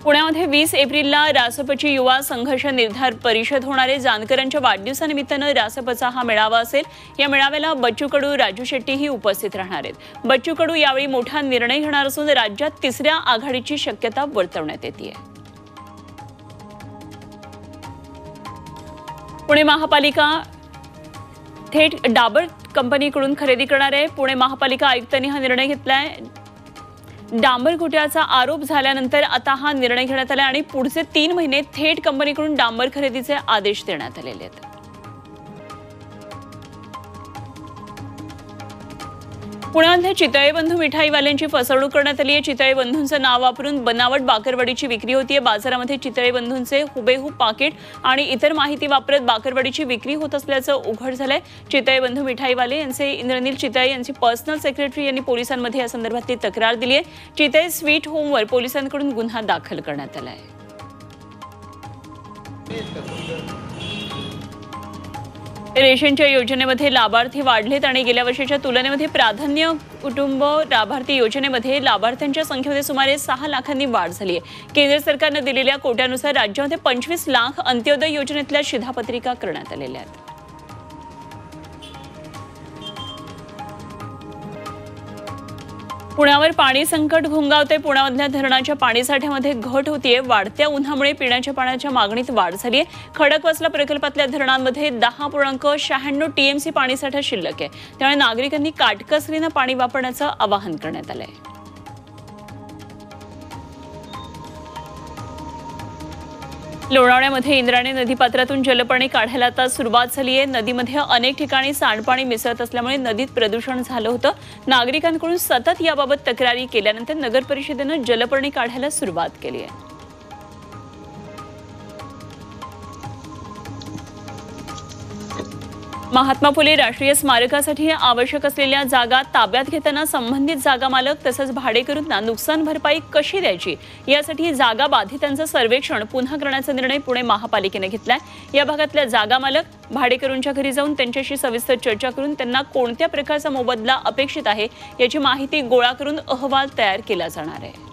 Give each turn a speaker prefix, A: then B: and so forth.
A: पुण्यामध्ये 20 एप्रिलला रासपची युवा संघर्ष निर्धार परिषद होणार आहे। जानकरांच्या वाढदिवसानिमित्तानं रासपचा हा मेळावा असेल। या मेळाव्याला बच्चू कडू, राजू शेट्टीही उपस्थित राहणार आहेत। बच्चू कडू यावेळी मोठा निर्णय घेणार असून राज्यात तिसऱ्या आघाडीची शक्यता वर्तवण्यात येते। पुणे महापालिका थेट डाबर कंपनीकडून खरेदी करणार आहे। पुणे महापालिका आयुक्तांनी हा निर्णय घेतलाय। डांबर घोटाळ्याचा आरोप झाल्यानंतर आता हा निर्णय घेण्यात आला आणि पुढचे 3 महिने थेट कंपनीकडून डांबर खरेदीचे आदेश देण्यात आलेले आहेत। पुण्यामध्ये चितळे बंधू मिठाईवाल्यांची फसवणूक करण्यात आली आहे। चितळे बंधूंचं नाव वापरून बनावट बाकरवडीची विक्री होतीये। बाजारामध्ये चितळे बंधूंचे हुबेहूब पाकिट आणि इतर माहिती वापरत बाकरवडीची विक्री होत असल्याचं उघड झालंय। चितळे बंधू मिठाईवाले यांचे इंद्रनील चितळे यांची पर्सनल सेक्रेटरी यांनी पोलिसांमध्ये या संदर्भातली तक्रार दिली आहे। चितळे स्वीट होमवर पोलिसांकडून गुन्हा दाखल करण्यात आला आहे। रेशनच्या योजनेमध्ये लाभार्थी वाढलेत आणि गेल्या वर्षाच्या तुलनेमध्ये प्राधान्य कुटुंब लाभार्थी योजनेमध्ये लाभार्थ्यांच्या संख्येमध्ये सुमारे 6 लाखांनी वाढ झाली आहे। केंद्र सरकारने दिलेल्या कोट्यानुसार राज्यामध्ये 25 लाख अंत्योदय योजनेतल्या शिधापत्रिका करण्यात आलेल्या आहेत। पुण्यावर पाणी संकट घोंगावते। पुण्यामधल्या धरणाच्या पाणीसाठ्यामध्ये घट होतीये। वाढत्या उन्हामुळे पिण्याच्या पाण्याच्या मागणीत वाढ झाली आहे। खडकवासला प्रकल्पातल्या धरणांमध्ये 10.96 टीएमसी पाणीसाठा शिल्लक आहे। त्यामुळे नागरिकांनी काटकसरीने पाणी वापरण्याचं आवाहन करण्यात आलं आहे। लोणावळ्यामध्ये इंद्रायणी नदीपात्रातून जलपर्णी काढायला आता सुरुवात झाली आहे। नदीमध्ये अनेक ठिकाणी सांडपाणी मिसळत असल्यामुळे नदीत प्रदूषण झालं होतं। नागरिकांकडून सतत याबाबत तक्रारी केल्यानंतर नगर परिषदेनं जलपर्णी काढायला सुरुवात केली आहे। महात्मा फुले राष्ट्रीय स्मारकासाठी आवश्यक असलेल्या जागा ताब्यात घेताना संबंधित जागा मालक तसंच भाडेकरूंना नुकसान भरपाई कशी द्यायची यासाठी जागा बाधितांचं सर्वेक्षण पुन्हा करण्याचा निर्णय पुणे महापालिकेने घेतलाय। या भागातल्या जागा मालक भाडेकरूंच्या घरी जाऊन त्यांच्याशी सविस्तर चर्चा करून त्यांना कोणत्या प्रकारचा मोबदला अपेक्षित आहे याची माहिती गोळा करून अहवाल तयार केला जाणार आहे।